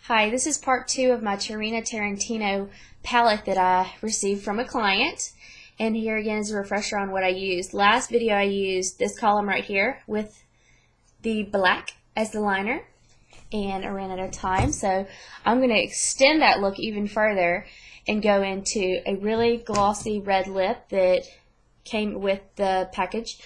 Hi, this is part 2 of my Tarina Tarantino palette that I received from a client. And here again is a refresher on what I used. Last video I used this column right here with the black as the liner, and I ran out of time. So I'm going to extend that look even further and go into a really glossy red lip that came with the package,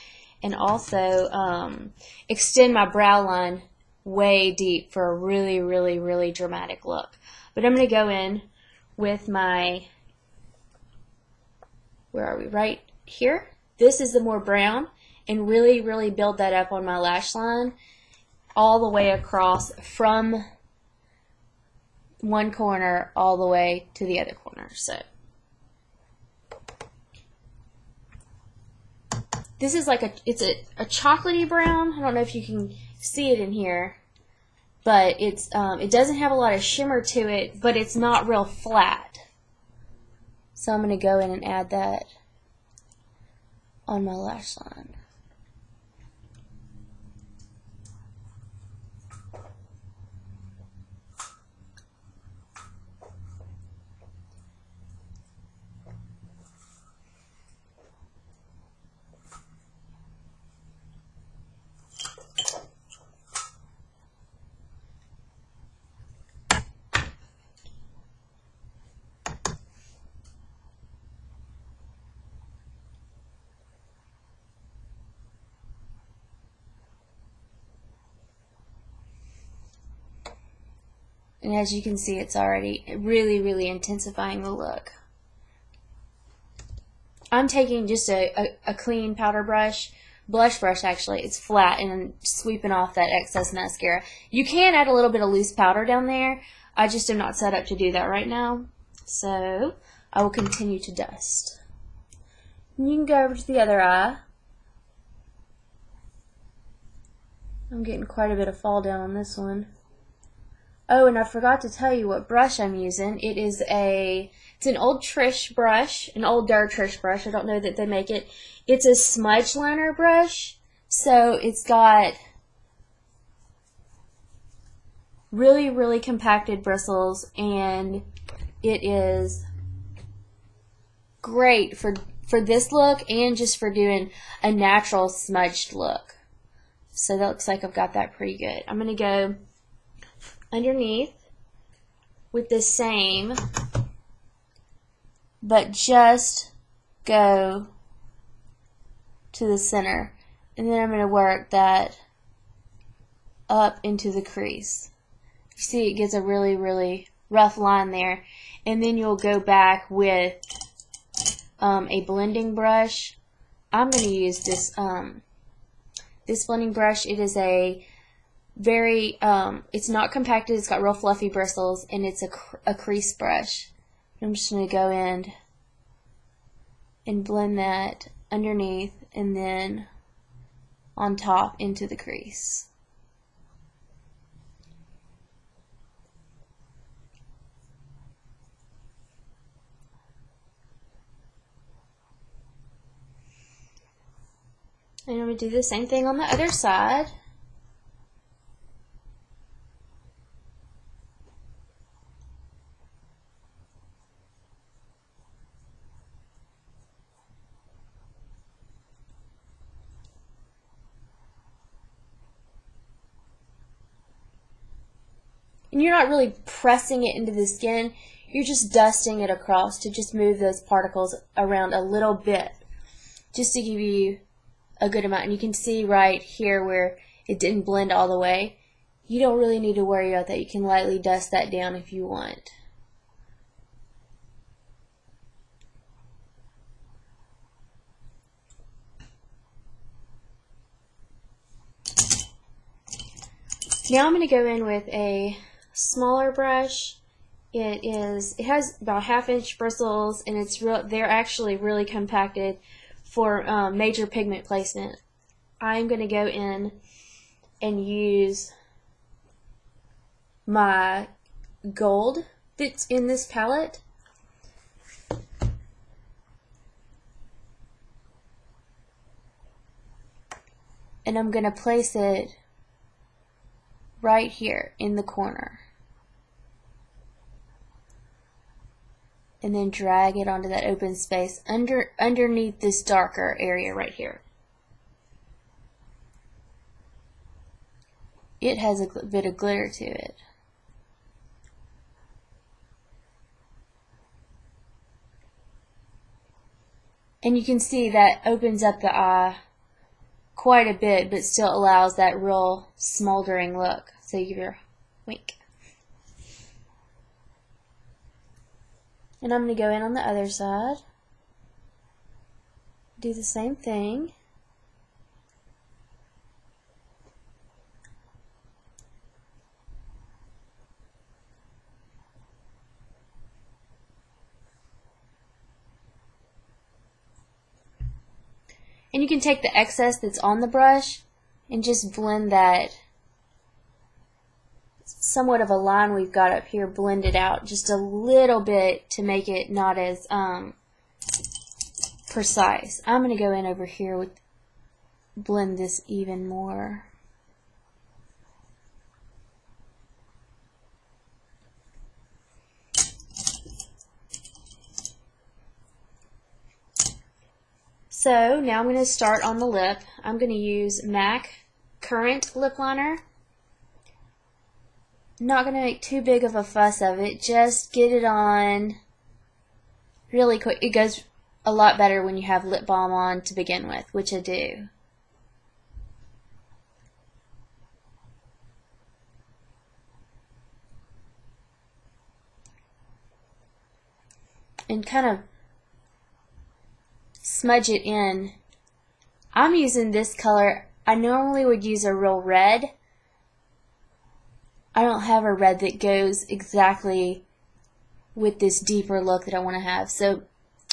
and also extend my brow line way deep for a really dramatic look. But I'm going to go in with my, where are we, right here. This is the more brown, and really build that up on my lash line all the way across from one corner all the way to the other corner. So this is like it's a chocolatey brown. I don't know if you can see it in here, but it's it doesn't have a lot of shimmer to it, but it's not real flat. So I'm going to go in and add that on my lash line. And as you can see, it's already really intensifying the look. I'm taking just a clean powder brush, blush brush actually. It's flat, and I'm sweeping off that excess mascara. You can add a little bit of loose powder down there. I just am not set up to do that right now. So I will continue to dust. And you can go over to the other eye. I'm getting quite a bit of fall down on this one. Oh, and I forgot to tell you what brush I'm using. It's an old Trish brush, an older Trish brush. I don't know that they make it. It's a smudge liner brush, so it's got really compacted bristles, and it is great for this look and just for doing a natural smudged look. So that looks like I've got that pretty good. I'm going to go underneath with the same, but just go to the center, and then I'm going to work that up into the crease. You see it gives a really rough line there, and then you'll go back with a blending brush. I'm going to use this this blending brush. It is a very, it's not compacted, it's got real fluffy bristles, and it's a crease brush. I'm just going to go in and blend that underneath and then on top into the crease. And I'm going to do the same thing on the other side. And you're not really pressing it into the skin, you're just dusting it across to just move those particles around a little bit, just to give you a good amount. And you can see right here where it didn't blend all the way. You don't really need to worry about that. You can lightly dust that down if you want. Now I'm going to go in with a smaller brush. It has about 1/2 inch bristles, and they're actually really compacted for major pigment placement. I'm going to go in and use my gold that's in this palette. And I'm going to place it right here in the corner. and then drag it onto that open space underneath this darker area right here. It has a bit of glitter to it. And you can see that opens up the eye quite a bit, but still allows that real smoldering look. So you give your wink. And I'm going to go in on the other side. Do the same thing. And you can take the excess that's on the brush and just blend that, somewhat of a line we've got up here, blend it out just a little bit to make it not as precise. I'm going to go in over here with blend this even more. So now I'm going to start on the lip. I'm going to use MAC Currant lip liner. Not going to make too big of a fuss of it, just get it on really quick. It goes a lot better when you have lip balm on to begin with, which I do. And kind of smudge it in. I'm using this color. I normally would use a real red. I don't have a red that goes exactly with this deeper look that I want to have. So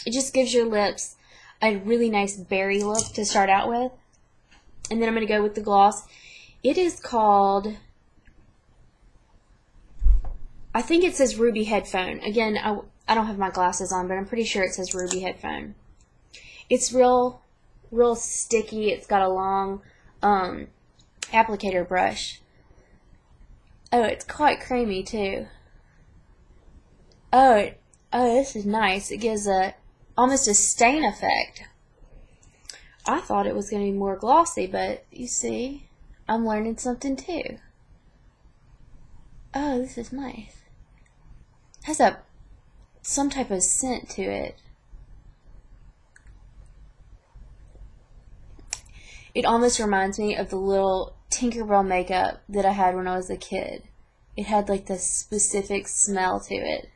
it just gives your lips a really nice berry look to start out with. And then I'm going to go with the gloss. It is called, I think it says Ruby Headphone. Again, I don't have my glasses on, but I'm pretty sure it says Ruby Headphone. It's real sticky. It's got a long applicator brush. Oh, it's quite creamy too. Oh, this is nice. It gives almost a stain effect. I thought it was going to be more glossy, but you see, I'm learning something too. Oh, this is nice. It has some type of scent to it. It almost reminds me of the little Tinkerbell makeup that I had when I was a kid. It had like this specific smell to it.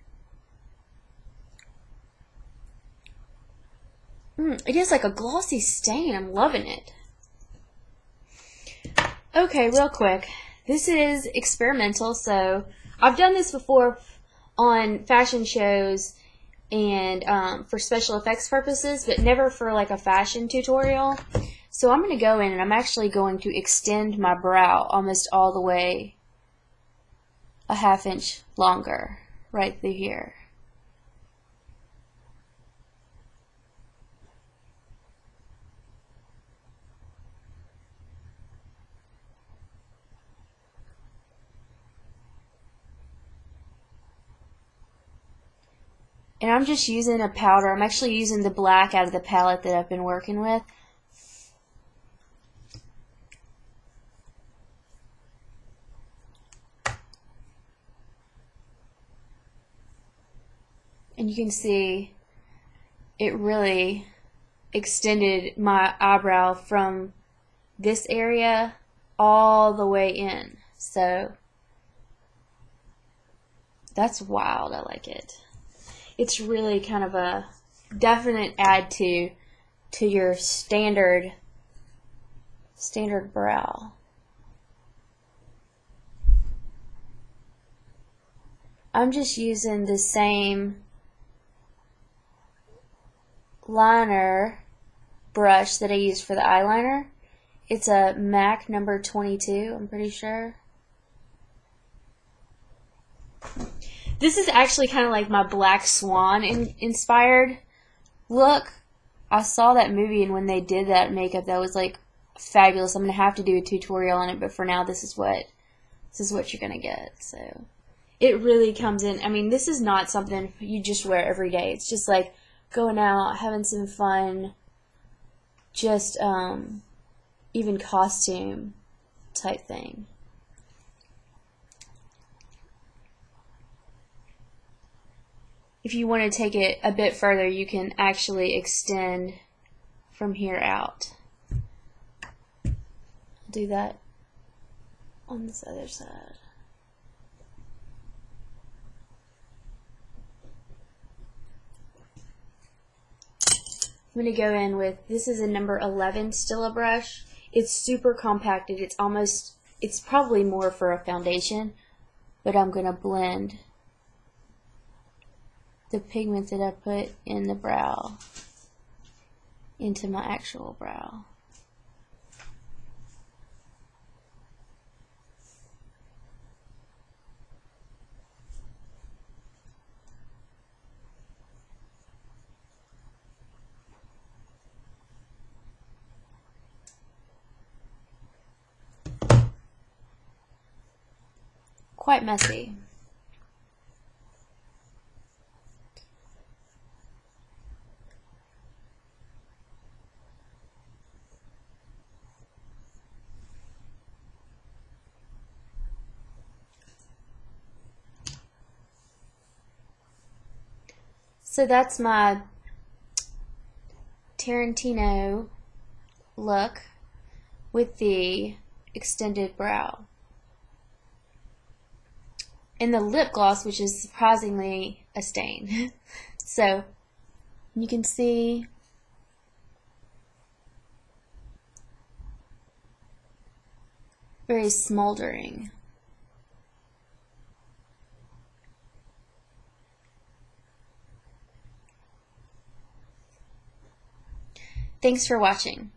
It is like a glossy stain. I'm loving it. Okay, real quick. This is experimental, so I've done this before on fashion shows and for special effects purposes, but never for like a fashion tutorial. So I'm going to go in and I'm actually going to extend my brow almost all the way a ½ inch longer right through here. And I'm just using a powder. I'm actually using the black out of the palette that I've been working with. And you can see it really extended my eyebrow from this area all the way in. So that's wild. I like it. It's really kind of a definite add to your standard brow. I'm just using the same liner brush that I used for the eyeliner. It's a MAC number 22, I'm pretty sure. This is actually kind of like my Black Swan inspired look. I saw that movie, and when they did that makeup, that was like fabulous. I'm gonna have to do a tutorial on it, but for now, this is what you're gonna get. So it really comes in. I mean, this is not something you just wear every day. It's just like going out, having some fun, just even costume type thing. If you want to take it a bit further, you can actually extend from here out. I'll do that on this other side. I'm going to go in with, this is a number 11 Stila brush. It's super compacted. It's probably more for a foundation, but I'm going to blend the pigment that I put in the brow into my actual brow. Quite messy. So that's my Tarantino look with the extended brow. And the lip gloss, which is surprisingly a stain. So you can see very smoldering. Thanks for watching.